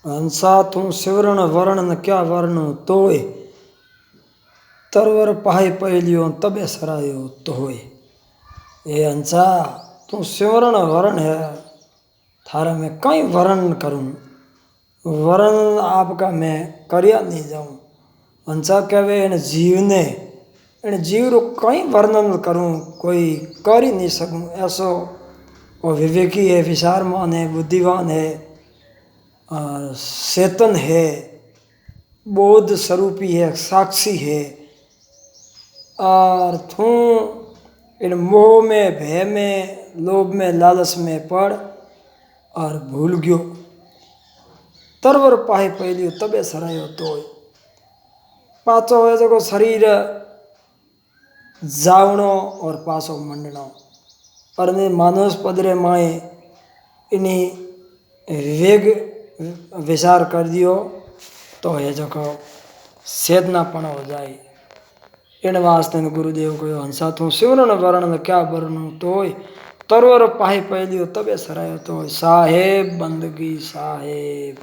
हंसा तू सिवरण वरण न क्या वर्ण तोय, तरवर पाहे पहलियो तबे सरायो तोय। ये हंसा तू सिवरण वरण है, थारा मैं कई वर्ण करूं, वर्ण आपका मैं करया नहीं जाऊं। हंसा कहवे इन जीव ने, इन जीव रो कई वर्णन करूं, कोई कर ही नहीं सकूं। ऐसो वो विवेकी है, विचारमान है, बुद्धिवान है, चेतन है, बोध स्वरूपी है, साक्षी है। और तू इन मोह में, भय में, लोभ में, लालच में पड़ और भूल गयो। तरवर पाहे पहलियो तबे सरायो तोय। पाचो है जो शरीर जावणो और पासो मंडणो, पर मानुष पदरे माए इन्हीं विवेक विचार कर दियो तो ये जो चेतनापन हो जाए। इन वास्ते गुरुदेव को हंसा तू सिवरण वरण क्या वर्ण तोय, तरवर पाहे पहलियो तबे सरायो तोय। साहेब बंदगी साहेब।